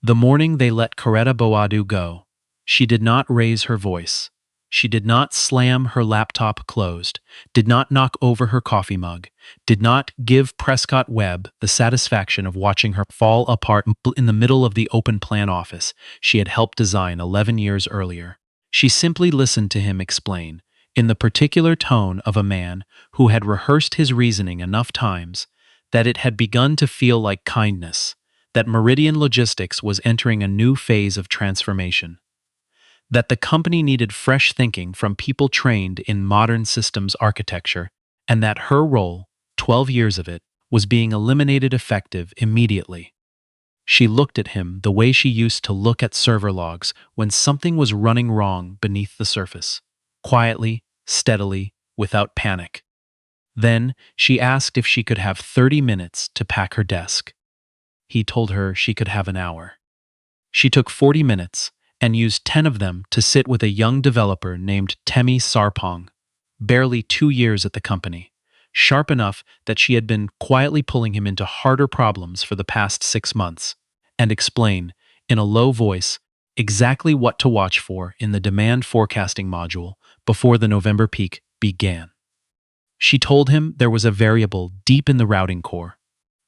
The morning they let Coretta Boadu go, she did not raise her voice. She did not slam her laptop closed, did not knock over her coffee mug, did not give Prescott Webb the satisfaction of watching her fall apart in the middle of the open plan office she had helped design 11 years earlier. She simply listened to him explain, in the particular tone of a man who had rehearsed his reasoning enough times, that it had begun to feel like kindness, that Meridian Logistics was entering a new phase of transformation, that the company needed fresh thinking from people trained in modern systems architecture, and that her role, 12 years of it, was being eliminated effective immediately. She looked at him the way she used to look at server logs when something was running wrong beneath the surface, quietly, steadily, without panic. Then she asked if she could have 30 minutes to pack her desk. He told her she could have an hour. She took 40 minutes and used 10 of them to sit with a young developer named Temi Sarpong, barely 2 years at the company, sharp enough that she had been quietly pulling him into harder problems for the past 6 months, and explain, in a low voice, exactly what to watch for in the demand forecasting module before the November peak began. She told him there was a variable deep in the routing core,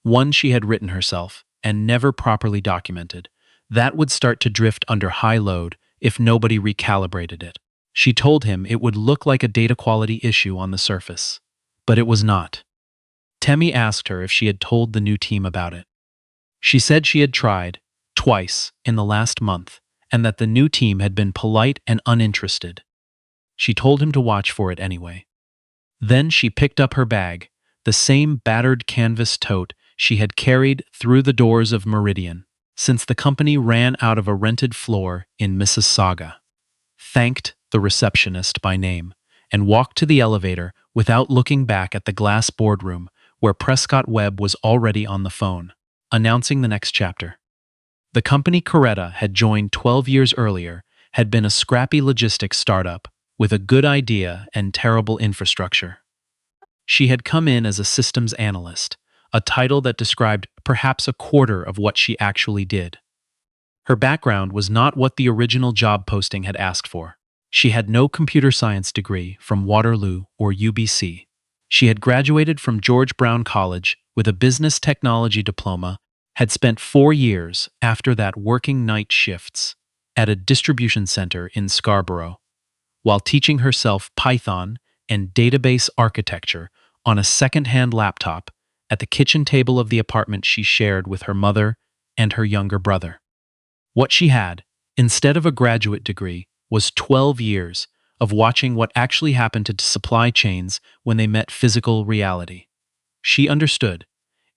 one she had written herself and never properly documented, that would start to drift under high load if nobody recalibrated it. She told him it would look like a data quality issue on the surface, but it was not. Temi asked her if she had told the new team about it. She said she had tried, twice, in the last month, and that the new team had been polite and uninterested. She told him to watch for it anyway. Then she picked up her bag, the same battered canvas tote she had carried through the doors of Meridian since the company ran out of a rented floor in Mississauga, thanked the receptionist by name, and walked to the elevator without looking back at the glass boardroom where Prescott Webb was already on the phone, announcing the next chapter. The company Coretta had joined 12 years earlier had been a scrappy logistics startup with a good idea and terrible infrastructure. She had come in as a systems analyst, a title that described perhaps a quarter of what she actually did. Her background was not what the original job posting had asked for. She had no computer science degree from Waterloo or UBC. She had graduated from George Brown College with a business technology diploma, had spent 4 years after that working night shifts at a distribution center in Scarborough, while teaching herself Python and database architecture on a second-hand laptop at the kitchen table of the apartment she shared with her mother and her younger brother. What she had, instead of a graduate degree, was 12 years of watching what actually happened to supply chains when they met physical reality. She understood,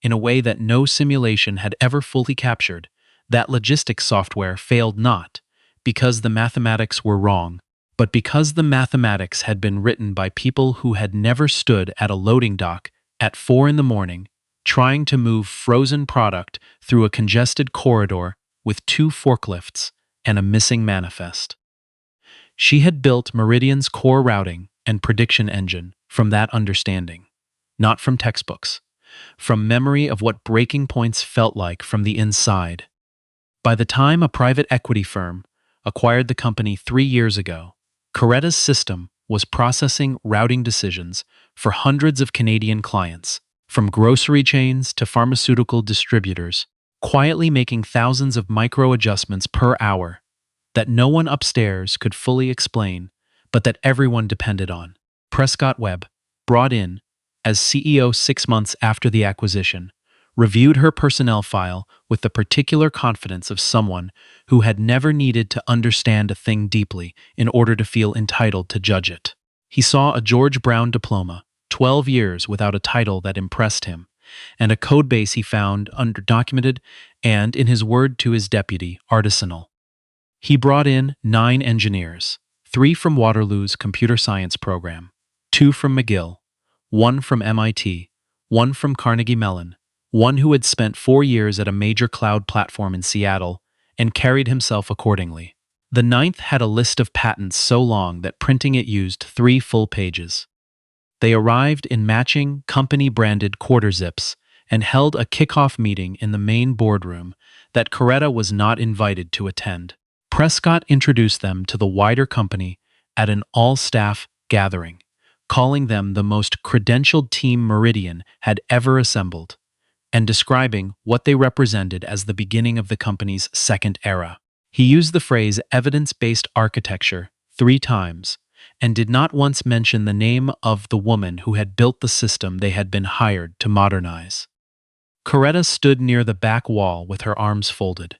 in a way that no simulation had ever fully captured, that logistics software failed not because the mathematics were wrong, but because the mathematics had been written by people who had never stood at a loading dock at 4 a.m, trying to move frozen product through a congested corridor with 2 forklifts and a missing manifest. She had built Meridian's core routing and prediction engine from that understanding, not from textbooks, from memory of what breaking points felt like from the inside. By the time a private equity firm acquired the company 3 years ago, Coretta's system was processing routing decisions for hundreds of Canadian clients, from grocery chains to pharmaceutical distributors, quietly making thousands of micro-adjustments per hour that no one upstairs could fully explain, but that everyone depended on. Prescott Webb, brought in as CEO 6 months after the acquisition, reviewed her personnel file with the particular confidence of someone who had never needed to understand a thing deeply in order to feel entitled to judge it. He saw a George Brown diploma, 12 years without a title that impressed him, and a codebase he found underdocumented and, in his word to his deputy, artisanal. He brought in 9 engineers, 3 from Waterloo's computer science program, 2 from McGill, 1 from MIT, 1 from Carnegie Mellon, 1 who had spent 4 years at a major cloud platform in Seattle and carried himself accordingly. The 9th had a list of patents so long that printing it used 3 full pages. They arrived in matching, company-branded quarter zips and held a kickoff meeting in the main boardroom that Coretta was not invited to attend. Prescott introduced them to the wider company at an all-staff gathering, calling them the most credentialed team Meridian had ever assembled, and describing what they represented as the beginning of the company's second era. He used the phrase evidence-based architecture 3 times, and did not once mention the name of the woman who had built the system they had been hired to modernize. Coretta stood near the back wall with her arms folded.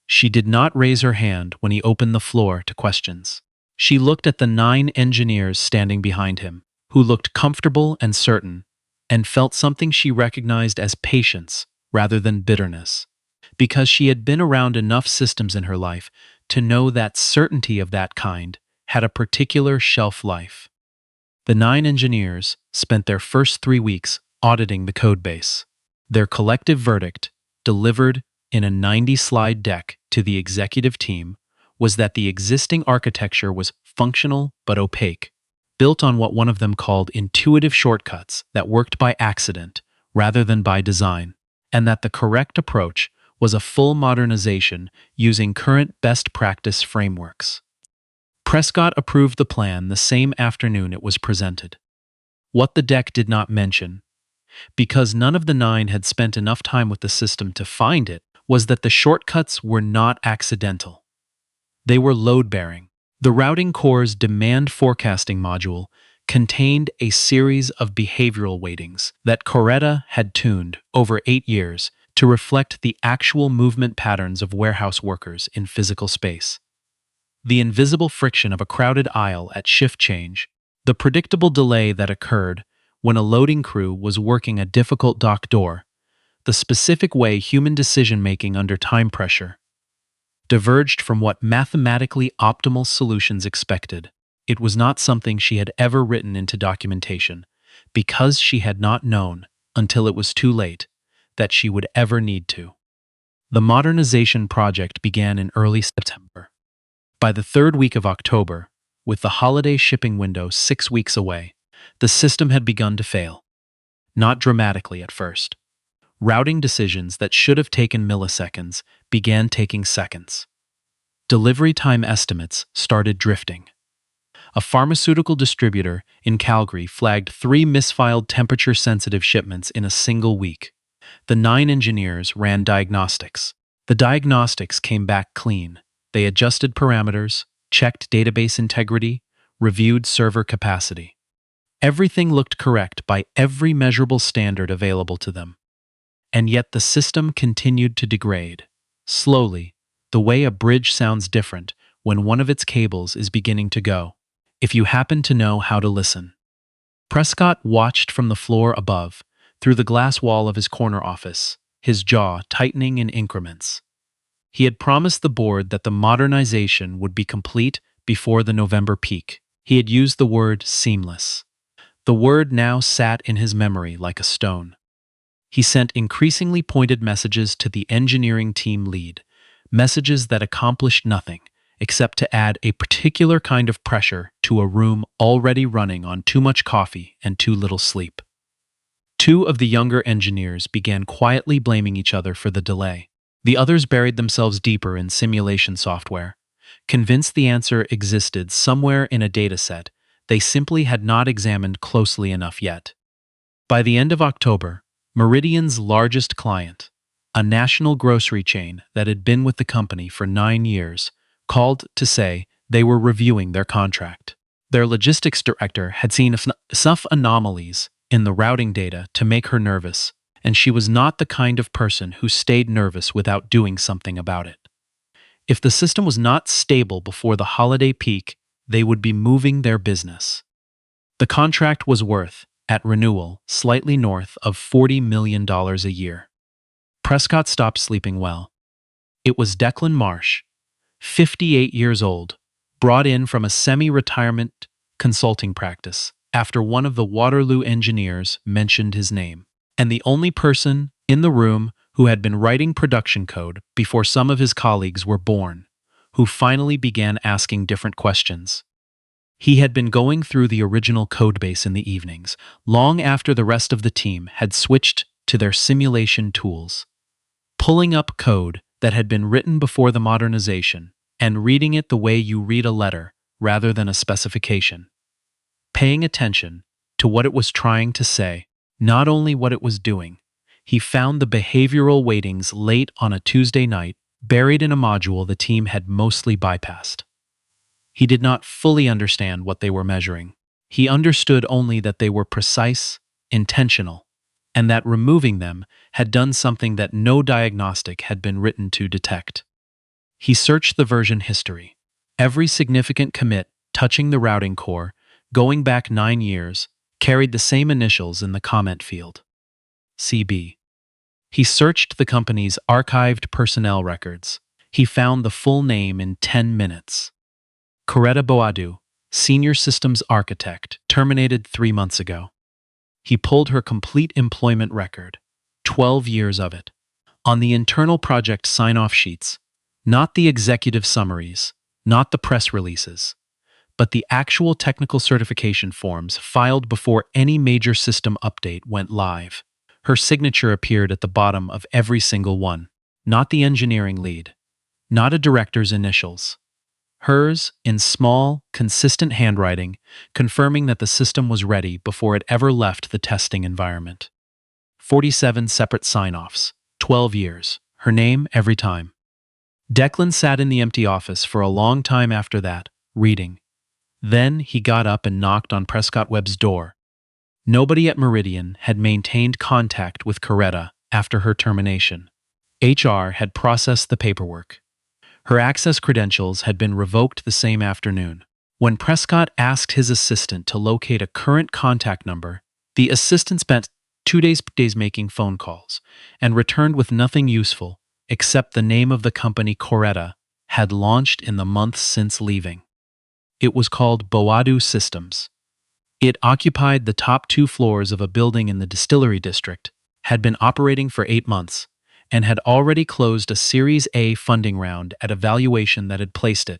She did not raise her hand when he opened the floor to questions. She looked at the 9 engineers standing behind him, who looked comfortable and certain, and felt something she recognized as patience rather than bitterness, because she had been around enough systems in her life to know that certainty of that kind had a particular shelf life. The 9 engineers spent their first 3 weeks auditing the codebase. Their collective verdict, delivered in a 90-slide deck to the executive team, was that the existing architecture was functional but opaque, built on what one of them called intuitive shortcuts that worked by accident rather than by design, and that the correct approach was a full modernization using current best practice frameworks. Prescott approved the plan the same afternoon it was presented. What the deck did not mention, because none of the 9 had spent enough time with the system to find it, was that the shortcuts were not accidental. They were load-bearing. The routing core's demand forecasting module contained a series of behavioral weightings that Coretta had tuned over 8 years to reflect the actual movement patterns of warehouse workers in physical space. The invisible friction of a crowded aisle at shift change, the predictable delay that occurred when a loading crew was working a difficult dock door, the specific way human decision-making under time pressure diverged from what mathematically optimal solutions expected. It was not something she had ever written into documentation, because she had not known, until it was too late, that she would ever need to. The modernization project began in early September. By the 3rd week of October, with the holiday shipping window 6 weeks away, the system had begun to fail. Not dramatically at first. Routing decisions that should have taken milliseconds began taking seconds. Delivery time estimates started drifting. A pharmaceutical distributor in Calgary flagged 3 misfiled temperature-sensitive shipments in a single week. The 9 engineers ran diagnostics. The diagnostics came back clean. They adjusted parameters, checked database integrity, reviewed server capacity. Everything looked correct by every measurable standard available to them. And yet the system continued to degrade. Slowly, the way a bridge sounds different when one of its cables is beginning to go, if you happen to know how to listen. Prescott watched from the floor above, through the glass wall of his corner office, his jaw tightening in increments. He had promised the board that the modernization would be complete before the November peak. He had used the word seamless. The word now sat in his memory like a stone. He sent increasingly pointed messages to the engineering team lead, messages that accomplished nothing except to add a particular kind of pressure to a room already running on too much coffee and too little sleep. 2 of the younger engineers began quietly blaming each other for the delay. The others buried themselves deeper in simulation software. Convinced the answer existed somewhere in a dataset, they simply had not examined closely enough yet. By the end of October, Meridian's largest client, a national grocery chain that had been with the company for 9 years, called to say they were reviewing their contract. Their logistics director had seen enough anomalies in the routing data to make her nervous, and she was not the kind of person who stayed nervous without doing something about it. If the system was not stable before the holiday peak, they would be moving their business. The contract was worth, at renewal, slightly north of $40 million a year. Prescott stopped sleeping well. It was Declan Marsh, 58 years old, brought in from a semi-retirement consulting practice after one of the Waterloo engineers mentioned his name, and the only person in the room who had been writing production code before some of his colleagues were born, who finally began asking different questions. He had been going through the original codebase in the evenings, long after the rest of the team had switched to their simulation tools, pulling up code that had been written before the modernization, and reading it the way you read a letter rather than a specification. Paying attention to what it was trying to say, not only what it was doing. He found the behavioral weightings late on a Tuesday night, buried in a module the team had mostly bypassed. He did not fully understand what they were measuring. He understood only that they were precise, intentional, and that removing them had done something that no diagnostic had been written to detect. He searched the version history. Every significant commit touching the routing core, going back 9 years, carried the same initials in the comment field. CB. He searched the company's archived personnel records. He found the full name in 10 minutes. Coretta Boadu, senior systems architect, terminated 3 months ago. He pulled her complete employment record, 12 years of it, on the internal project sign-off sheets, not the executive summaries, not the press releases, but the actual technical certification forms filed before any major system update went live. Her signature appeared at the bottom of every single one, not the engineering lead, not a director's initials. Hers, in small, consistent handwriting, confirming that the system was ready before it ever left the testing environment. 47 separate sign-offs, 12 years, her name every time. Declan sat in the empty office for a long time after that, reading. Then he got up and knocked on Prescott Webb's door. Nobody at Meridian had maintained contact with Coretta after her termination. HR had processed the paperwork. Her access credentials had been revoked the same afternoon. When Prescott asked his assistant to locate a current contact number, the assistant spent 2 days making phone calls and returned with nothing useful except the name of the company Coretta had launched in the months since leaving. It was called Boadu Systems. It occupied the top 2 floors of a building in the distillery district, had been operating for 8 months, and had already closed a Series A funding round at a valuation that had placed it,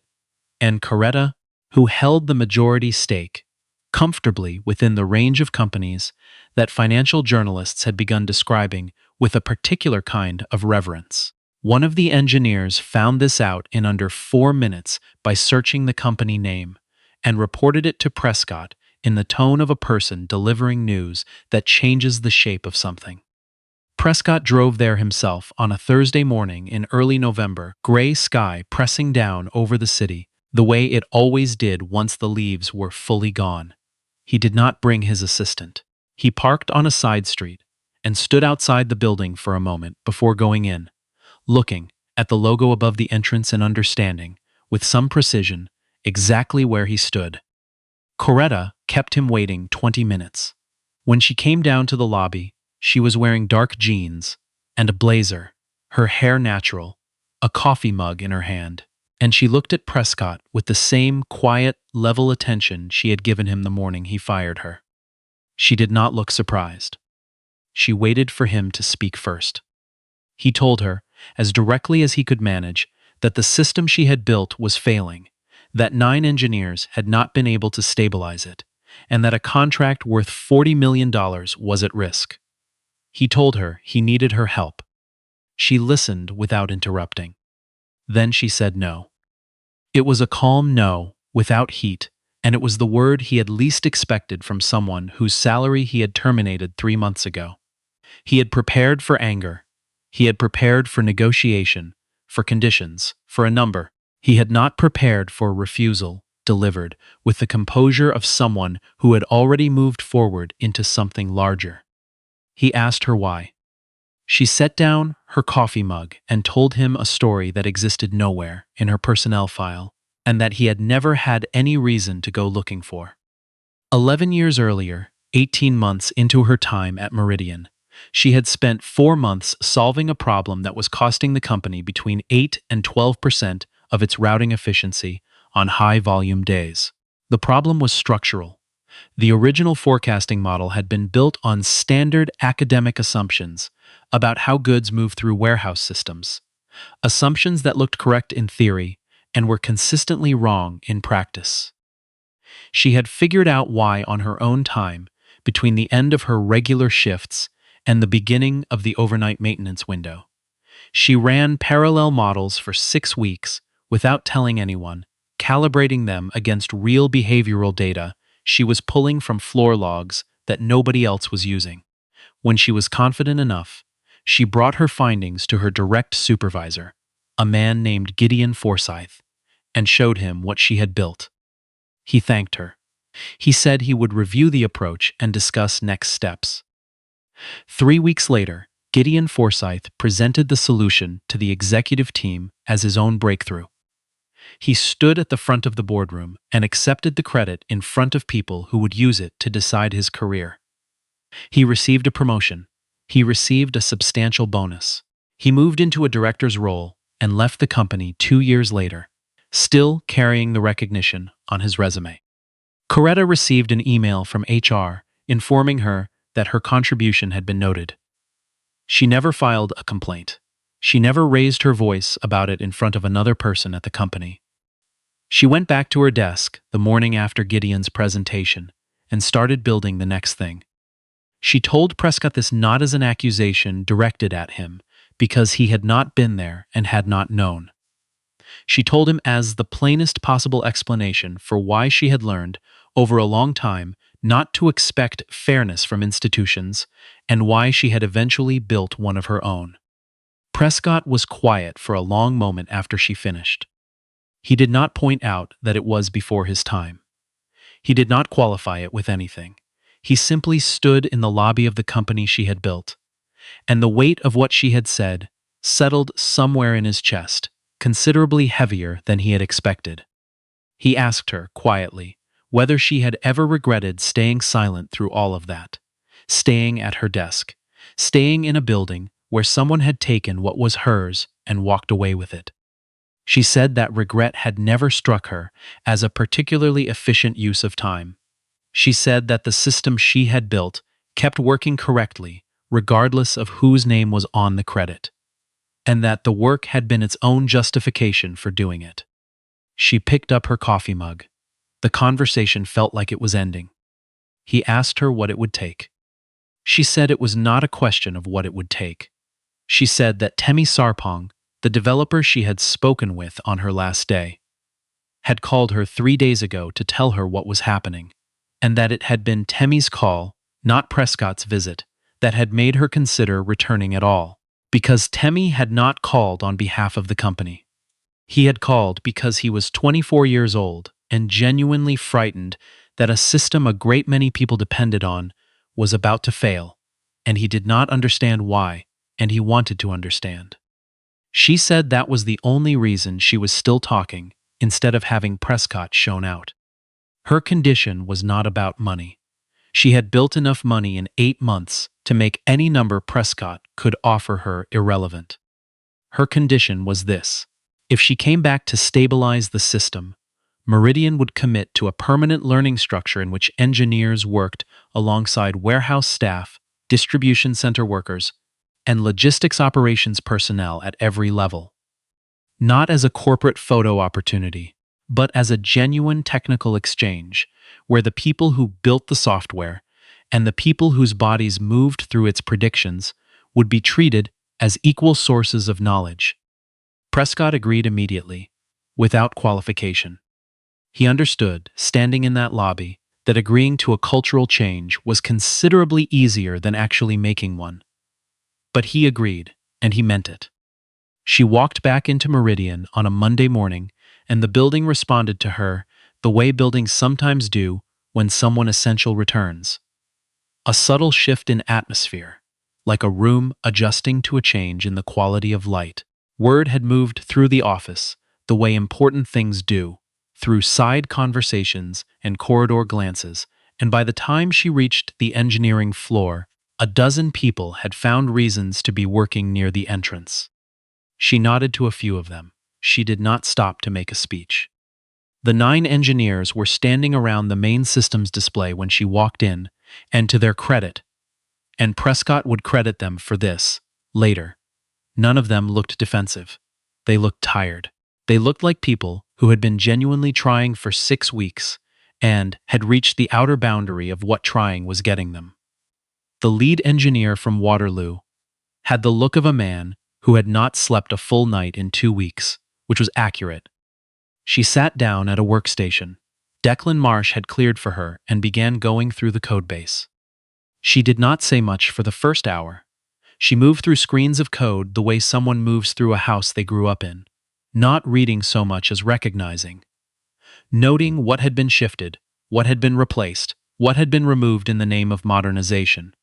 and Coretta, who held the majority stake, comfortably within the range of companies that financial journalists had begun describing with a particular kind of reverence. One of the engineers found this out in under 4 minutes by searching the company name, and reported it to Prescott in the tone of a person delivering news that changes the shape of something. Prescott drove there himself on a Thursday morning in early November, gray sky pressing down over the city, the way it always did once the leaves were fully gone. He did not bring his assistant. He parked on a side street and stood outside the building for a moment before going in, looking at the logo above the entrance and understanding, with some precision, exactly where he stood. Coretta kept him waiting 20 minutes. When she came down to the lobby, she was wearing dark jeans and a blazer, her hair natural, a coffee mug in her hand, and she looked at Prescott with the same quiet, level attention she had given him the morning he fired her. She did not look surprised. She waited for him to speak first. He told her, as directly as he could manage, that the system she had built was failing, that 9 engineers had not been able to stabilize it, and that a contract worth $40 million was at risk. He told her he needed her help. She listened without interrupting. Then she said no. It was a calm no, without heat, and it was the word he had least expected from someone whose salary he had terminated 3 months ago. He had prepared for anger. He had prepared for negotiation, for conditions, for a number. He had not prepared for refusal, delivered with the composure of someone who had already moved forward into something larger. He asked her why. She set down her coffee mug and told him a story that existed nowhere in her personnel file, and that he had never had any reason to go looking for. 11 years earlier, 18 months into her time at Meridian, she had spent 4 months solving a problem that was costing the company between 8 and 12% of its routing efficiency on high-volume days. The problem was structural. The original forecasting model had been built on standard academic assumptions about how goods move through warehouse systems, assumptions that looked correct in theory and were consistently wrong in practice. She had figured out why on her own time, between the end of her regular shifts and the beginning of the overnight maintenance window. She ran parallel models for 6 weeks without telling anyone, calibrating them against real behavioral data she was pulling from floor logs that nobody else was using. When she was confident enough, she brought her findings to her direct supervisor, a man named Gideon Forsyth, and showed him what she had built. He thanked her. He said he would review the approach and discuss next steps. 3 weeks later, Gideon Forsyth presented the solution to the executive team as his own breakthrough. He stood at the front of the boardroom and accepted the credit in front of people who would use it to decide his career. He received a promotion. He received a substantial bonus. He moved into a director's role and left the company 2 years later, still carrying the recognition on his resume. Coretta received an email from HR informing her that her contribution had been noted. She never filed a complaint. She never raised her voice about it in front of another person at the company. She went back to her desk the morning after Gideon's presentation and started building the next thing. She told Prescott this not as an accusation directed at him, because he had not been there and had not known. She told him as the plainest possible explanation for why she had learned, over a long time, not to expect fairness from institutions, and why she had eventually built one of her own. Prescott was quiet for a long moment after she finished. He did not point out that it was before his time. He did not qualify it with anything. He simply stood in the lobby of the company she had built, and the weight of what she had said settled somewhere in his chest, considerably heavier than he had expected. He asked her, quietly, whether she had ever regretted staying silent through all of that, staying at her desk, staying in a building where someone had taken what was hers and walked away with it. She said that regret had never struck her as a particularly efficient use of time. She said that the system she had built kept working correctly, regardless of whose name was on the credit, and that the work had been its own justification for doing it. She picked up her coffee mug. The conversation felt like it was ending. He asked her what it would take. She said it was not a question of what it would take. She said that Temi Sarpong, the developer she had spoken with on her last day, had called her 3 days ago to tell her what was happening, and that it had been Temi's call, not Prescott's visit, that had made her consider returning at all, because Temi had not called on behalf of the company. He had called because he was 24 years old and genuinely frightened that a system a great many people depended on was about to fail, and he did not understand why, and he wanted to understand. She said that was the only reason she was still talking, instead of having Prescott shown out. Her condition was not about money. She had built enough money in 8 months to make any number Prescott could offer her irrelevant. Her condition was this: if she came back to stabilize the system, Meridian would commit to a permanent learning structure in which engineers worked alongside warehouse staff, distribution center workers, and logistics operations personnel at every level. Not as a corporate photo opportunity, but as a genuine technical exchange, where the people who built the software and the people whose bodies moved through its predictions would be treated as equal sources of knowledge. Prescott agreed immediately, without qualification. He understood, standing in that lobby, that agreeing to a cultural change was considerably easier than actually making one. But he agreed, and he meant it. She walked back into Meridian on a Monday morning, and the building responded to her the way buildings sometimes do when someone essential returns. A subtle shift in atmosphere, like a room adjusting to a change in the quality of light. Word had moved through the office the way important things do, through side conversations and corridor glances, and by the time she reached the engineering floor, a dozen people had found reasons to be working near the entrance. She nodded to a few of them. She did not stop to make a speech. The 9 engineers were standing around the main systems display when she walked in, and to their credit, and Prescott would credit them for this, later, none of them looked defensive. They looked tired. They looked like people who had been genuinely trying for 6 weeks and had reached the outer boundary of what trying was getting them. The lead engineer from Waterloo had the look of a man who had not slept a full night in 2 weeks, which was accurate. She sat down at a workstation. Declan Marsh had cleared for her and began going through the codebase. She did not say much for the first hour. She moved through screens of code the way someone moves through a house they grew up in, not reading so much as recognizing, noting what had been shifted, what had been replaced, what had been removed in the name of modernization.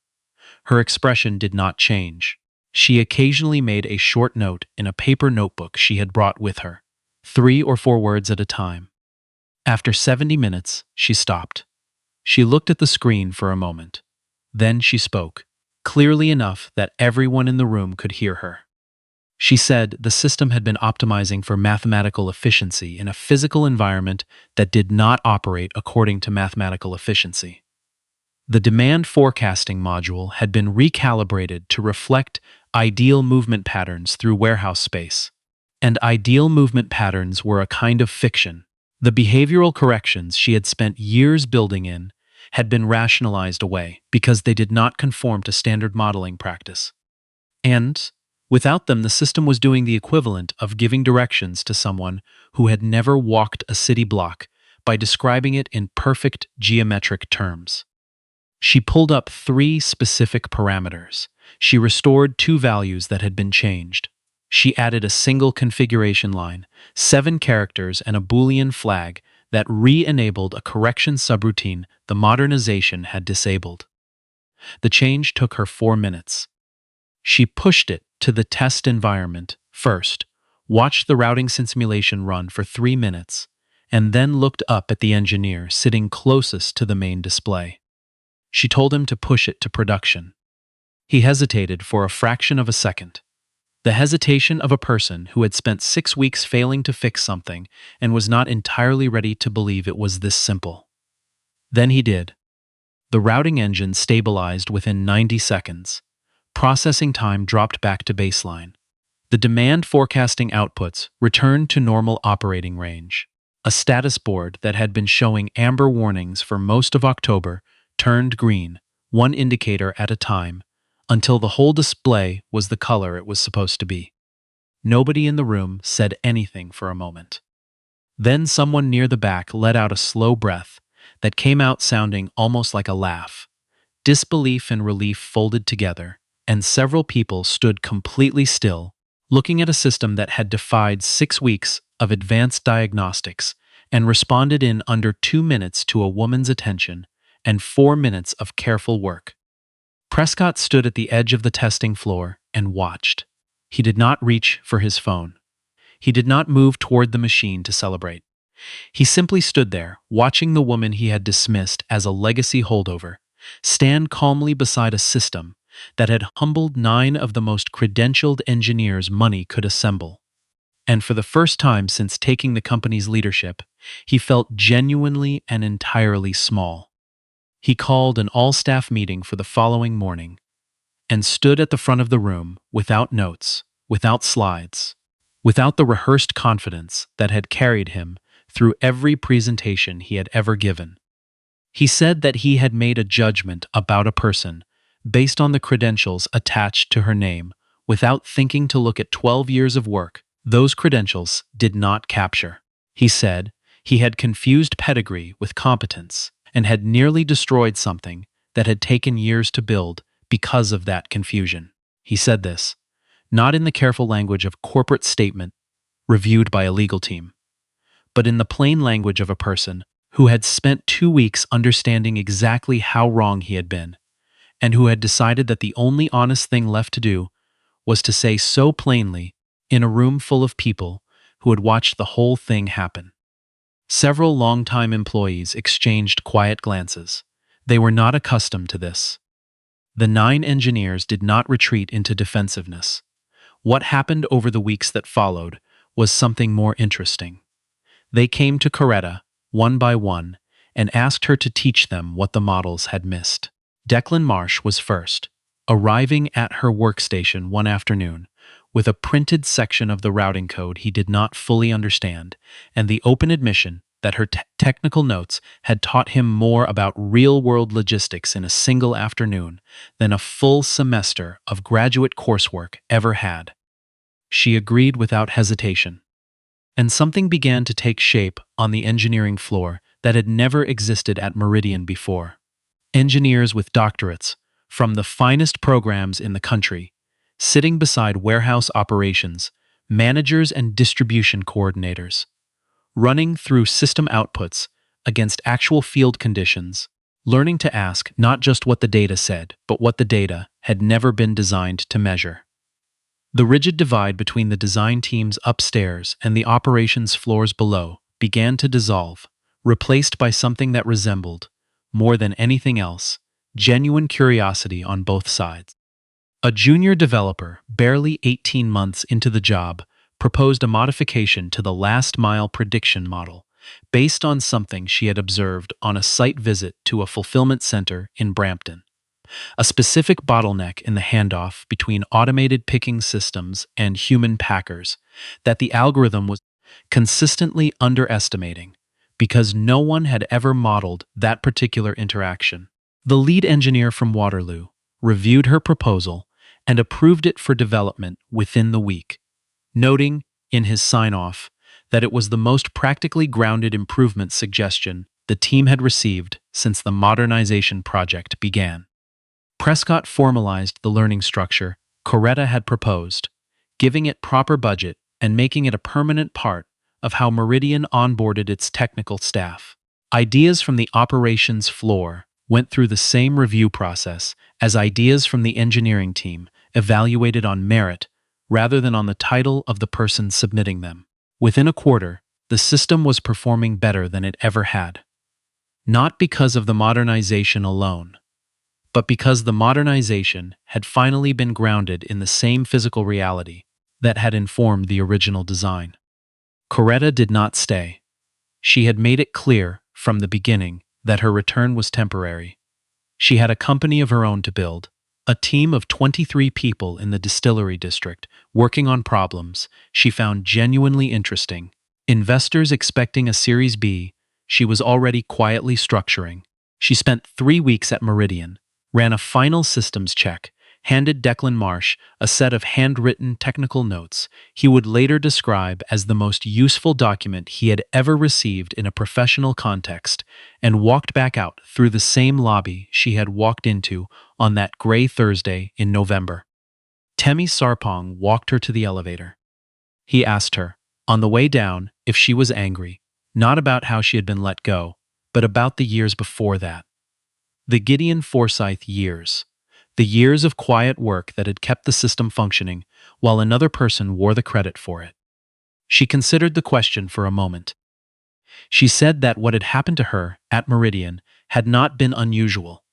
Her expression did not change. She occasionally made a short note in a paper notebook she had brought with her, 3 or 4 words at a time. After 70 minutes, she stopped. She looked at the screen for a moment. Then she spoke, clearly enough that everyone in the room could hear her. She said the system had been optimizing for mathematical efficiency in a physical environment that did not operate according to mathematical efficiency. The demand forecasting module had been recalibrated to reflect ideal movement patterns through warehouse space. And ideal movement patterns were a kind of fiction. The behavioral corrections she had spent years building in had been rationalized away because they did not conform to standard modeling practice. And, without them, the system was doing the equivalent of giving directions to someone who had never walked a city block by describing it in perfect geometric terms. She pulled up 3 specific parameters. She restored 2 values that had been changed. She added a single configuration line, 7 characters, and a Boolean flag that re-enabled a correction subroutine the modernization had disabled. The change took her 4 minutes. She pushed it to the test environment first, watched the routing simulation run for 3 minutes, and then looked up at the engineer sitting closest to the main display. She told him to push it to production. He hesitated for a fraction of a second. The hesitation of a person who had spent 6 weeks failing to fix something and was not entirely ready to believe it was this simple. Then he did. The routing engine stabilized within 90 seconds. Processing time dropped back to baseline. The demand forecasting outputs returned to normal operating range. A status board that had been showing amber warnings for most of October turned green, 1 indicator at a time, until the whole display was the color it was supposed to be. Nobody in the room said anything for a moment. Then someone near the back let out a slow breath that came out sounding almost like a laugh. Disbelief and relief folded together, and several people stood completely still, looking at a system that had defied 6 weeks of advanced diagnostics and responded in under 2 minutes to a woman's attention and 4 minutes of careful work. Prescott stood at the edge of the testing floor and watched. He did not reach for his phone. He did not move toward the machine to celebrate. He simply stood there, watching the woman he had dismissed as a legacy holdover stand calmly beside a system that had humbled 9 of the most credentialed engineers money could assemble. And for the first time since taking the company's leadership, he felt genuinely and entirely small. He called an all-staff meeting for the following morning and stood at the front of the room without notes, without slides, without the rehearsed confidence that had carried him through every presentation he had ever given. He said that he had made a judgment about a person based on the credentials attached to her name without thinking to look at 12 years of work those credentials did not capture. He said he had confused pedigree with competence and had nearly destroyed something that had taken years to build because of that confusion. He said this, not in the careful language of corporate statement reviewed by a legal team, but in the plain language of a person who had spent 2 weeks understanding exactly how wrong he had been, and who had decided that the only honest thing left to do was to say so plainly in a room full of people who had watched the whole thing happen. Several longtime employees exchanged quiet glances. They were not accustomed to this. The 9 engineers did not retreat into defensiveness. What happened over the weeks that followed was something more interesting. They came to Coretta, one by one, and asked her to teach them what the models had missed. Declan Marsh was first, arriving at her workstation one afternoon with a printed section of the routing code he did not fully understand, and the open admission that her technical notes had taught him more about real-world logistics in a single afternoon than a full semester of graduate coursework ever had. She agreed without hesitation. And something began to take shape on the engineering floor that had never existed at Meridian before. Engineers with doctorates, from the finest programs in the country, sitting beside warehouse operations, managers and distribution coordinators, running through system outputs against actual field conditions, learning to ask not just what the data said, but what the data had never been designed to measure. The rigid divide between the design teams upstairs and the operations floors below began to dissolve, replaced by something that resembled, more than anything else, genuine curiosity on both sides. A junior developer, barely 18 months into the job, proposed a modification to the last-mile prediction model based on something she had observed on a site visit to a fulfillment center in Brampton. A specific bottleneck in the handoff between automated picking systems and human packers that the algorithm was consistently underestimating because no one had ever modeled that particular interaction. The lead engineer from Waterloo reviewed her proposal and approved it for development within the week, noting in his sign-off that it was the most practically grounded improvement suggestion the team had received since the modernization project began. Prescott formalized the learning structure Coretta had proposed, giving it proper budget and making it a permanent part of how Meridian onboarded its technical staff. Ideas from the operations floor went through the same review process as ideas from the engineering team, evaluated on merit rather than on the title of the person submitting them. Within a quarter, the system was performing better than it ever had. Not because of the modernization alone, but because the modernization had finally been grounded in the same physical reality that had informed the original design. Coretta did not stay. She had made it clear from the beginning that her return was temporary. She had a company of her own to build, a team of 23 people in the distillery district working on problems she found genuinely interesting. Investors expecting a Series B, she was already quietly structuring. She spent 3 weeks at Meridian, ran a final systems check, handed Declan Marsh a set of handwritten technical notes he would later describe as the most useful document he had ever received in a professional context, and walked back out through the same lobby she had walked into on that gray Thursday in November. Temi Sarpong walked her to the elevator. He asked her, on the way down, if she was angry, not about how she had been let go, but about the years before that. The Gideon Forsyth years. The years of quiet work that had kept the system functioning while another person wore the credit for it. She considered the question for a moment. She said that what had happened to her at Meridian had not been unusual.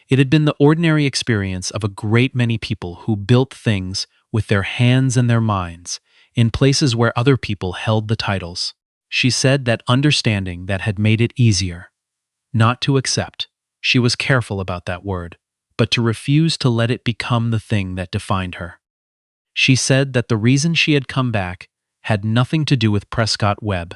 It had been the ordinary experience of a great many people who built things with their hands and their minds in places where other people held the titles. She said that understanding that had made it easier. Not to accept. She was careful about that word, but to refuse to let it become the thing that defined her. She said that the reason she had come back had nothing to do with Prescott Webb,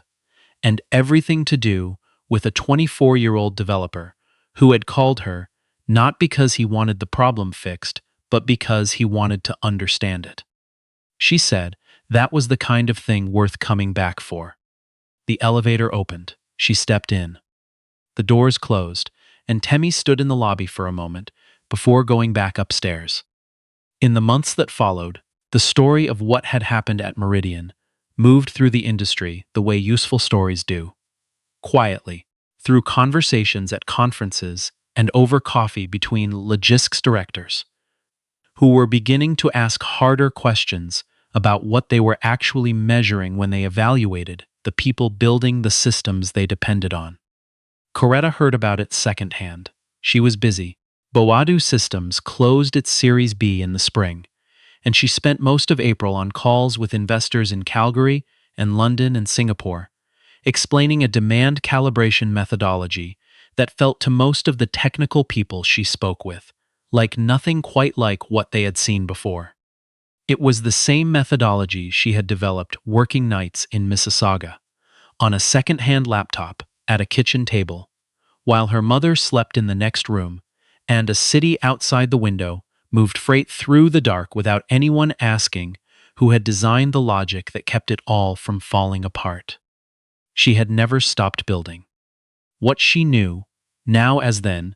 and everything to do with a 24-year-old developer who had called her not because he wanted the problem fixed, but because he wanted to understand it. She said that was the kind of thing worth coming back for. The elevator opened. She stepped in. The doors closed, and Temi stood in the lobby for a moment before going back upstairs. In the months that followed, the story of what had happened at Meridian moved through the industry the way useful stories do. Quietly, through conversations at conferences and over coffee between logistics directors, who were beginning to ask harder questions about what they were actually measuring when they evaluated the people building the systems they depended on. Coretta heard about it secondhand. She was busy. Boadu Systems closed its Series B in the spring, and she spent most of April on calls with investors in Calgary and London and Singapore, explaining a demand calibration methodology that felt to most of the technical people she spoke with like nothing quite like what they had seen before. It was the same methodology she had developed working nights in Mississauga, on a second-hand laptop at a kitchen table, while her mother slept in the next room, and a city outside the window moved freight through the dark without anyone asking who had designed the logic that kept it all from falling apart. She had never stopped building. What she knew, now as then,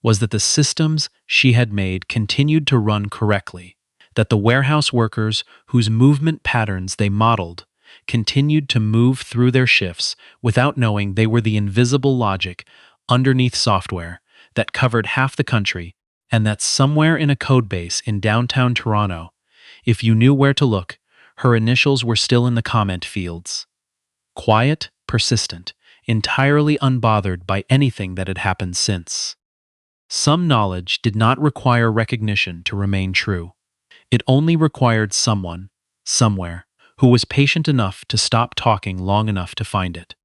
was that the systems she had made continued to run correctly, that the warehouse workers whose movement patterns they modeled continued to move through their shifts without knowing they were the invisible logic underneath software that covered half the country, and that somewhere in a codebase in downtown Toronto, if you knew where to look, her initials were still in the comment fields. Quiet, persistent, entirely unbothered by anything that had happened since. Some knowledge did not require recognition to remain true. It only required someone, somewhere, who was patient enough to stop talking long enough to find it.